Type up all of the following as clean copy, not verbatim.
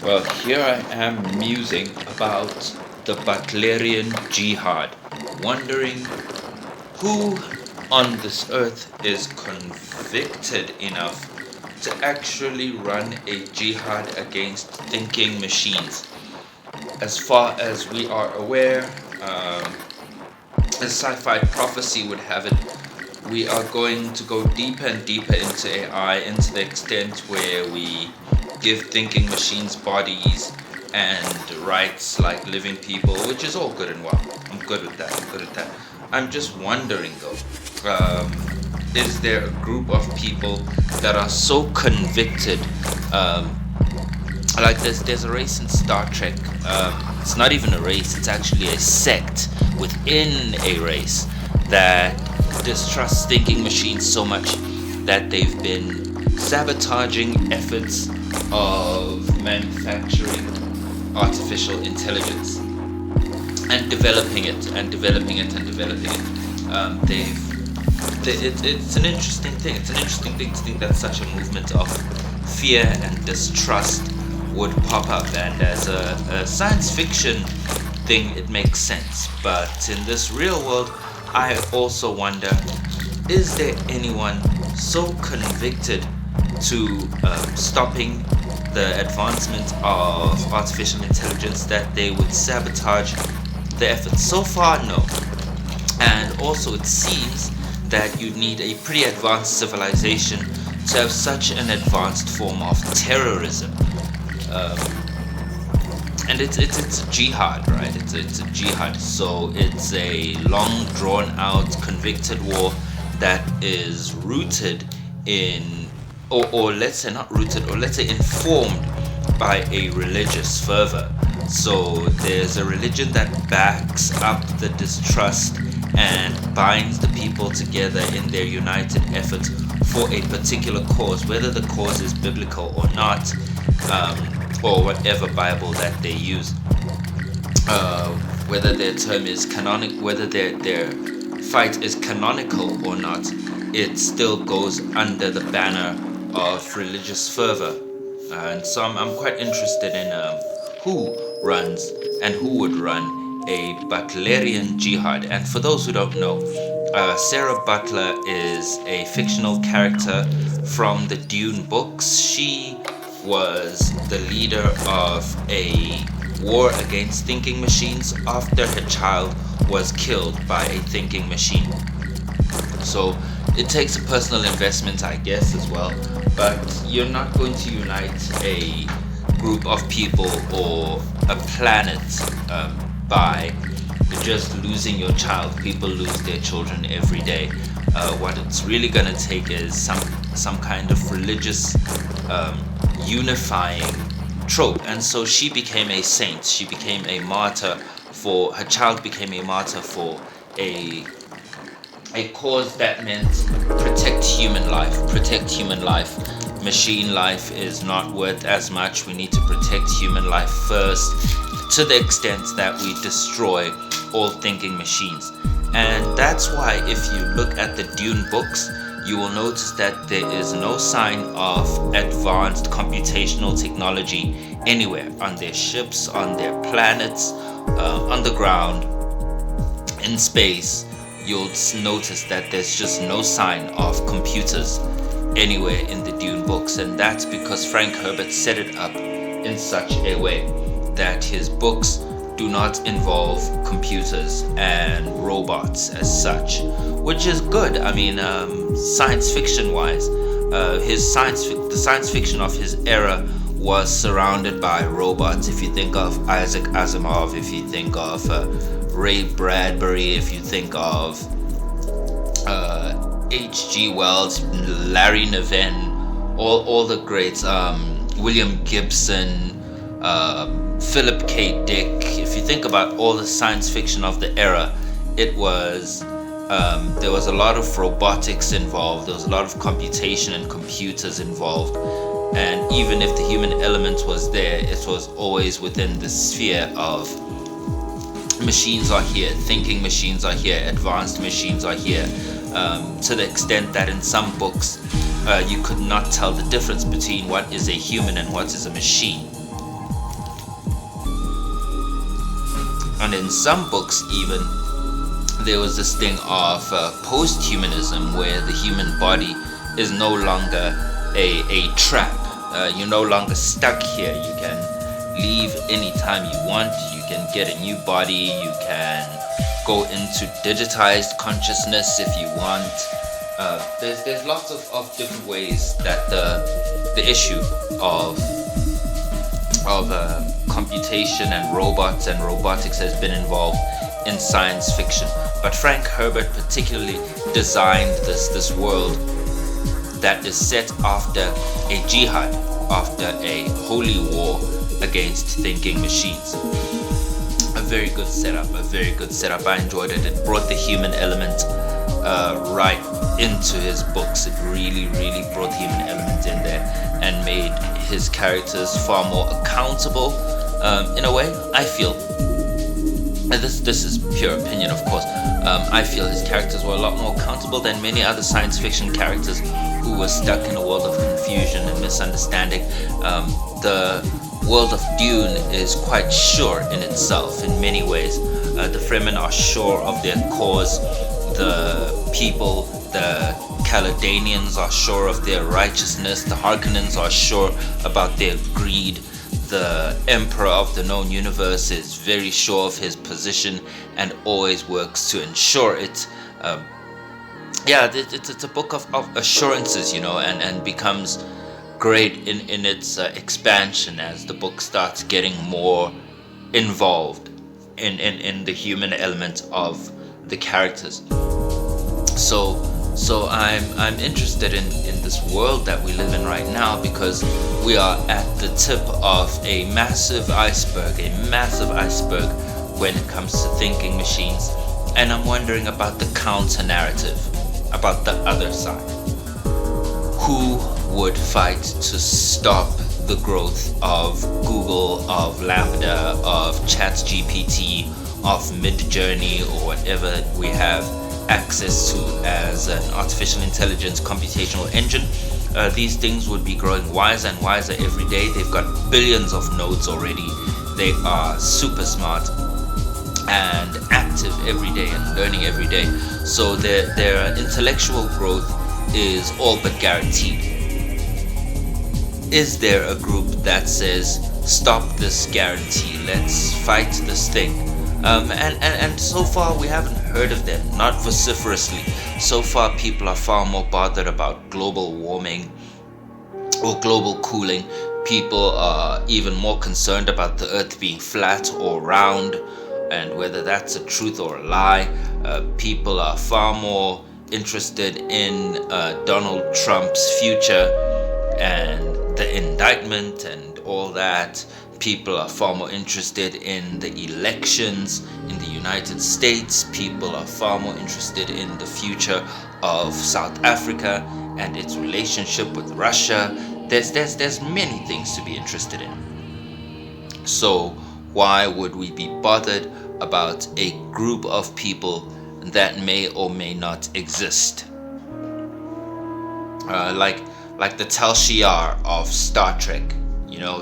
Well, here I am musing about the Butlerian Jihad, wondering who on this earth is convicted enough to actually run a jihad against thinking machines. As far as we are aware, as sci-fi prophecy would have it, we are going to go deeper and deeper into AI, into the extent where we give thinking machines bodies and rights like living people, which is all good and well. I'm good with that. I'm just wondering though, is there a group of people that are so convicted? Like there's a race in Star Trek. It's not even a race. It's actually a sect within a race that distrusts thinking machines so much that they've been sabotaging efforts of manufacturing artificial intelligence and developing it. It's an interesting thing. It's an interesting thing to think that such a movement of fear and distrust would pop up. And as a science fiction thing, it makes sense. But in this real world, I also wonder: is there anyone so convicted to stopping the advancement of artificial intelligence that they would sabotage the efforts? So far, no. And also, it seems that you need a pretty advanced civilization to have such an advanced form of terrorism. And it's a jihad, right? It's a jihad. So it's a long, drawn out, convicted war that is rooted in, or let's say not rooted, or let's say informed by a religious fervor. So there's a religion that backs up the distrust and binds the people together in their united efforts for a particular cause, whether the cause is biblical or not, or whatever Bible that they use, whether their term is canonic, whether their fight is canonical or not, it still goes under the banner of religious fervor. And so I'm quite interested in who runs and who would run a Butlerian Jihad. And for those who don't know, Sarah Butler is a fictional character from the Dune books. She was the leader of a war against thinking machines after her child was killed by a thinking machine. So it takes a personal investment, I guess, as well. But you're not going to unite a group of people or a planet by just losing your child. People lose their children every day. What it's really gonna take is some kind of religious unifying trope. And so she became a saint. She became a martyr for her child. Became a martyr for a cause that meant protect human life. Machine life is not worth as much. We need to protect human life first, to the extent that we destroy all thinking machines. And that's why if you look at the Dune books, you will notice that there is no sign of advanced computational technology anywhere, on their ships, on their planets, on the ground, in space. You'll notice that there's just no sign of computers anywhere in the Dune books. And that's because Frank Herbert set it up in such a way that his books do not involve computers and robots as such, which is good. I mean, science fiction wise, the science fiction of his era was surrounded by robots. If you think of Isaac Asimov, if you think of Ray Bradbury, if you think of H.G. Wells, Larry Niven, all the greats, William Gibson, Philip K. Dick. If you think about all the science fiction of the era, it was there was a lot of robotics involved. There was a lot of computation and computers involved. And even if the human element was there, it was always within the sphere of machines are here, thinking machines are here, advanced machines are here. to the extent that in some books you could not tell the difference between what is a human and what is a machine. And in some books even, there was this thing of post-humanism, where the human body is no longer a trap. You're no longer stuck here. You can leave anytime you want. You can get a new body. You can go into digitized consciousness if you want. There's lots of different ways that the issue of computation and robots and robotics has been involved in science fiction. But Frank Herbert particularly designed this world that is set after a jihad, after a holy war against thinking machines. A very good setup. I enjoyed it. It brought the human element right into his books. It really brought the human element in there and made his characters far more accountable. In a way, I feel, and this is pure opinion, of course, I feel his characters were a lot more accountable than many other science fiction characters who were stuck in a world of confusion and misunderstanding. The world of Dune is quite sure in itself in many ways. The Fremen are sure of their cause. The people, the Caledonians, are sure of their righteousness. The Harkonnens are sure about their greed. The Emperor of the known universe is very sure of his position and always works to ensure it. It's a book of assurances, and becomes great in its expansion as the book starts getting more involved in the human element of the characters. So I'm interested in this world that we live in right now, because we are at the tip of a massive iceberg when it comes to thinking machines. And I'm wondering about the counter narrative, about the other side. Who would fight to stop the growth of Google, of Lambda, of ChatGPT, of Midjourney, or whatever we have access to as an artificial intelligence computational engine? These things would be growing wiser and wiser every day. They've got billions of nodes already. They are super smart and active every day and learning every day. So their intellectual growth is all but guaranteed. Is there a group that says, stop this guarantee, let's fight this thing? And so far we haven't heard of them, not vociferously. So far people are far more bothered about global warming or global cooling. People are even more concerned about the earth being flat or round, and whether that's a truth or a lie. People are far more interested in Donald Trump's future and the indictment and all that. People are far more interested in the elections in the United States. People are far more interested in the future of South Africa and its relationship with Russia. There's many things to be interested in. So why would we be bothered about a group of people that may or may not exist? Like the Tal Shiar of Star Trek.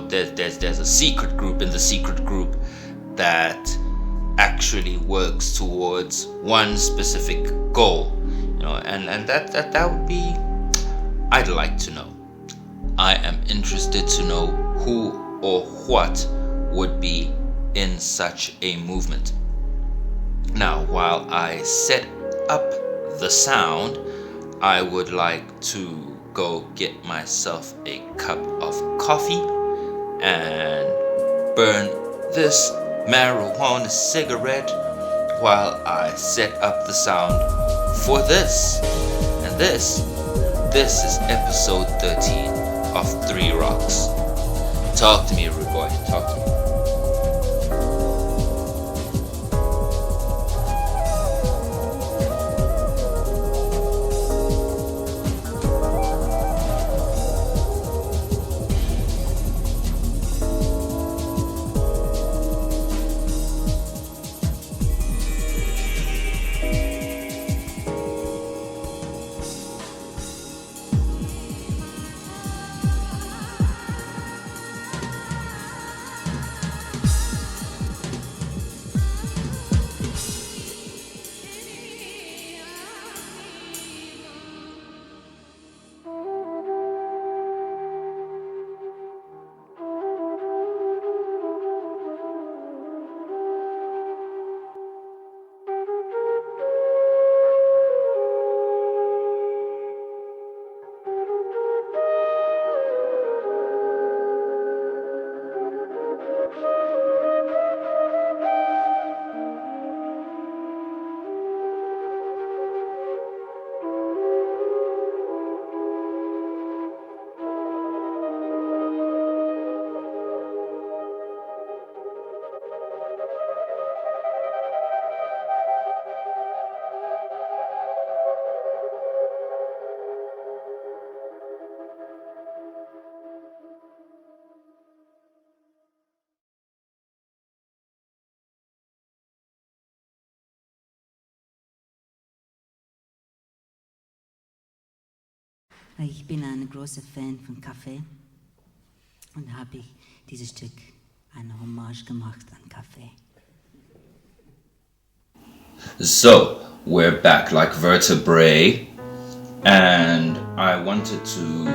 There's a secret group in the secret group that actually works towards one specific goal. And that would be, I'd like to know. I am interested to know who or what would be in such a movement. Now, while I set up the sound, I would like to go get myself a cup of coffee and burn this marijuana cigarette while I set up the sound for this. And this is episode 13 of 3 Rocks. Talk to me, rude boy. Talk to me. Ich bin ein großer Fan von Kaffee und habe ich dieses Stück eine Hommage gemacht an Kaffee. So, we're back like vertebrae, and I wanted to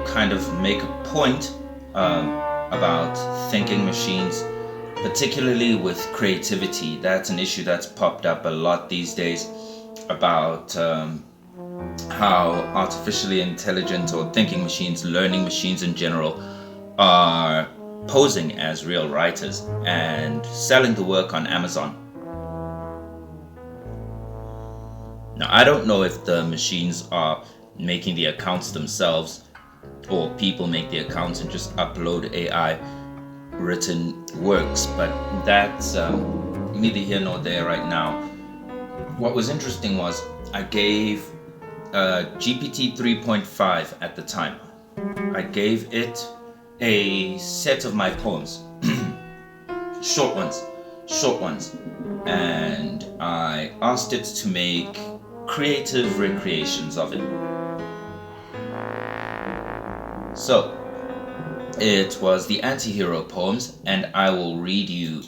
kind of make a point about thinking machines, particularly with creativity. That's an issue that's popped up a lot these days, about how artificially intelligent or thinking machines, learning machines in general, are posing as real writers and selling the work on Amazon. Now, I don't know if the machines are making the accounts themselves, or people make the accounts and just upload AI written works, but that's neither here nor there right now. What was interesting was I gave GPT 3.5 at the time. I gave it a set of my poems, short ones, and I asked it to make creative recreations of it. So, it was the anti-hero poems, and I will read you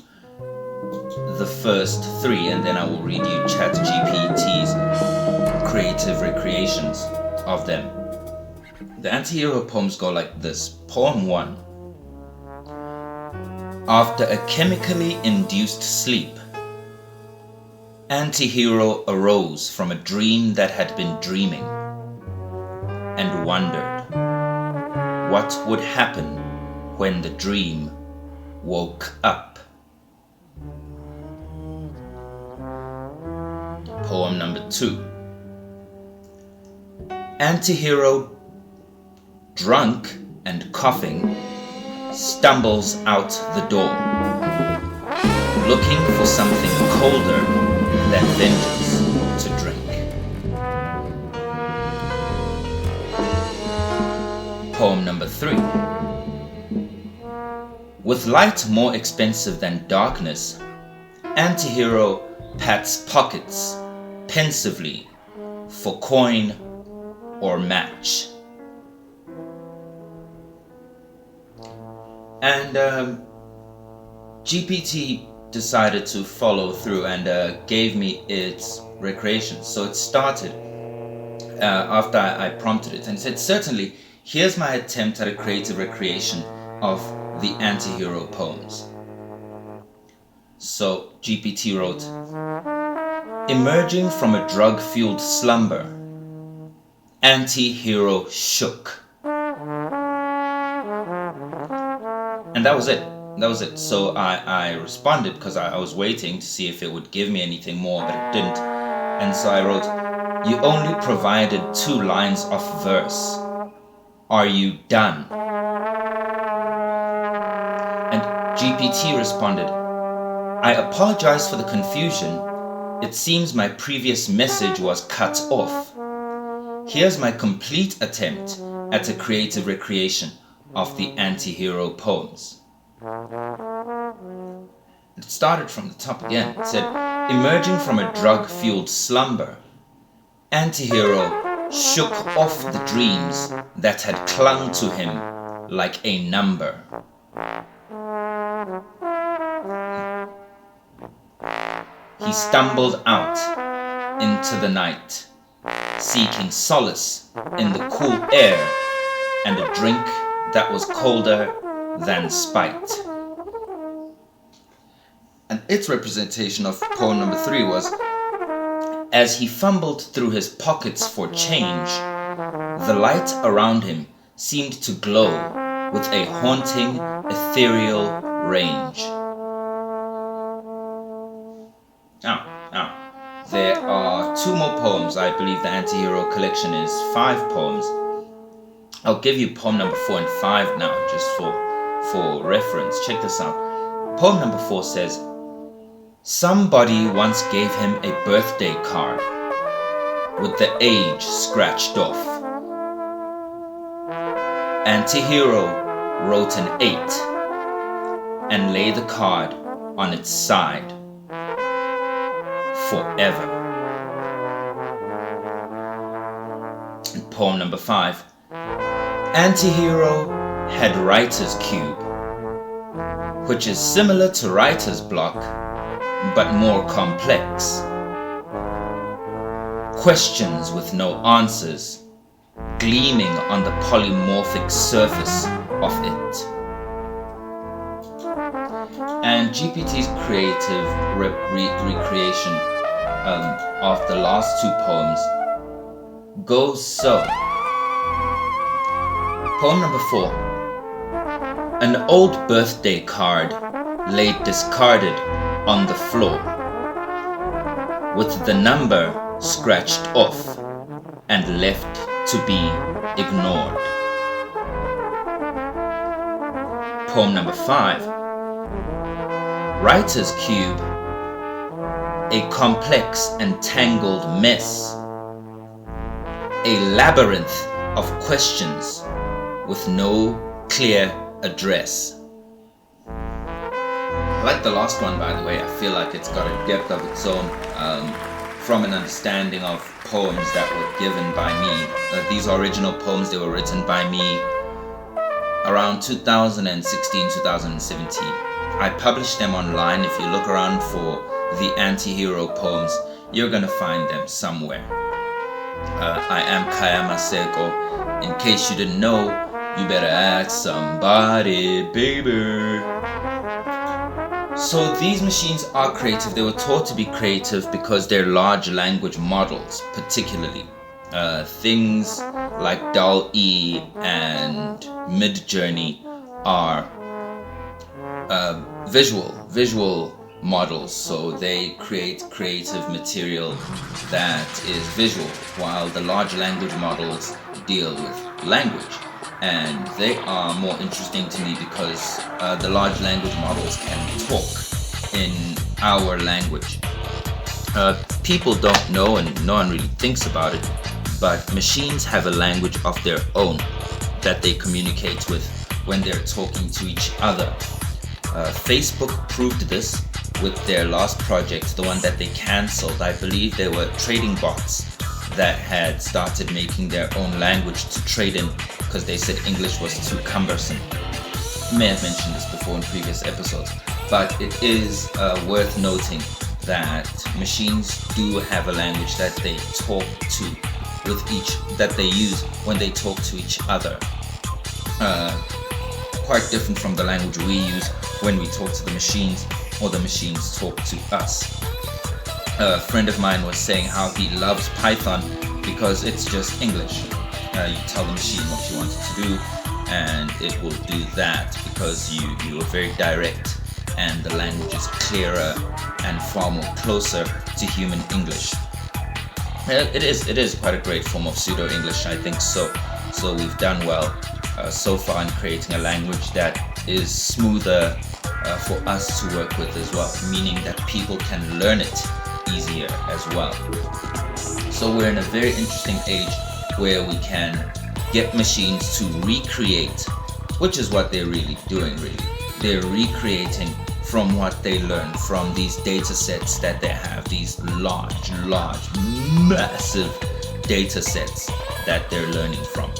the first three, and then I will read you ChatGPT's creative recreations of them. The anti-hero poems go like this. Poem 1. After a chemically induced sleep, anti-hero arose from a dream that had been dreaming and wondered what would happen when the dream woke up. Poem number 2. Anti-hero, drunk and coughing, stumbles out the door, looking for something colder than vengeance to drink. Poem number 3. With light more expensive than darkness, anti-hero pats pockets pensively for coin or match. And GPT decided to follow through and gave me its recreations. So it started after I prompted it and said, certainly, here's my attempt at a creative recreation of the anti-hero poems. So GPT wrote, emerging from a drug-fueled slumber, anti-hero shook. And that was it. So I responded because I was waiting to see if it would give me anything more, but it didn't. And so I wrote, you only provided 2 lines of verse. Are you done? And GPT responded, I apologize for the confusion. It seems my previous message was cut off. Here's my complete attempt at a creative recreation of the anti-hero poems. It started from the top again. It said, emerging from a drug-fueled slumber, anti-hero shook off the dreams that had clung to him like a number. He stumbled out into the night, seeking solace in the cool air and a drink that was colder than spite. And its representation of poem number 3 was, as he fumbled through his pockets for change, the light around him seemed to glow with a haunting, ethereal range. Now, there are 2 more poems. I believe the anti-hero collection is 5 poems. I'll give you poem number 4 and 5 now, just for reference. Check this out. Poem number 4 says, somebody once gave him a birthday card with the age scratched off. Anti-hero wrote an 8 and lay the card on its side forever. Poem number 5. Antihero had writer's cube, which is similar to writer's block, but more complex. Questions with no answers, gleaming on the polymorphic surface of it. And GPT's creative recreation of the last 2 poems goes so. Poem number 4. An old birthday card lay discarded on the floor, with the number scratched off and left to be ignored. Poem number 5. Writer's cube, a complex and tangled mess, a labyrinth of questions with no clear address. I like the last one, by the way. I feel like it's got a depth of its own, from an understanding of poems that were given by me. These original poems, they were written by me around 2016, 2017. I published them online. If you look around for the anti-hero poems, you're gonna find them somewhere. I am Kaya Maseko. In case you didn't know, you better ask somebody, baby. So these machines are creative. They were taught to be creative because they're large language models, particularly. Things like DALL-E and Midjourney are visual models, so they create creative material that is visual, while the large language models deal with language. And they are more interesting to me because the large language models can talk in our language. People don't know, and no one really thinks about it, but machines have a language of their own that they communicate with when they're talking to each other. Facebook proved this with their last project, the one that they cancelled. I believe they were trading bots that had started making their own language to trade in because they said English was too cumbersome. May have mentioned this before in previous episodes, but it is worth noting that machines do have a language that they talk to that they use when they talk to each other. Quite different from the language we use when we talk to the machines or the machines talk to us. A friend of mine was saying how he loves Python because it's just English. You tell the machine what you want it to do and it will do that because you are very direct and the language is clearer and far more closer to human English. It is quite a great form of pseudo-English, I think so. So we've done well so far in creating a language that is smoother for us to work with as well, meaning that people can learn it easier as well. So we're in a very interesting age where we can get machines to recreate, which is what they're really doing. They're recreating from what they learn from these data sets that they have, these large, massive data sets that they're learning from.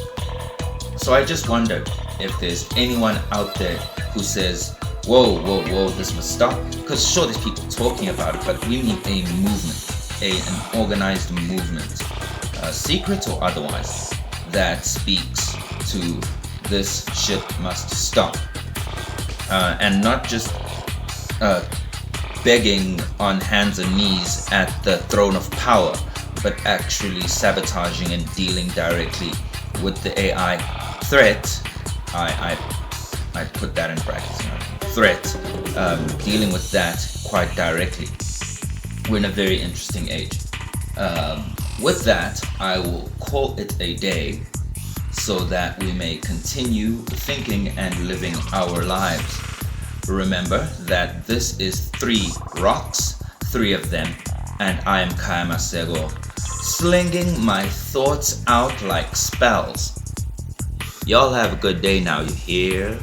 So I just wondered if there's anyone out there who says, whoa, this must stop. Because sure, there's people talking about it, but we need a movement, an organized movement, secret or otherwise, that speaks to this shit must stop. And not just begging on hands and knees at the throne of power, but actually sabotaging and dealing directly with the AI threat. I put that in brackets, threat, dealing with that quite directly. We're in a very interesting age. With that, I will call it a day so that we may continue thinking and living our lives. Remember that this is 3 rocks, 3 of them, and I am Kaya Masego, slinging my thoughts out like spells. Y'all have a good day now, you hear?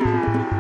Thank you.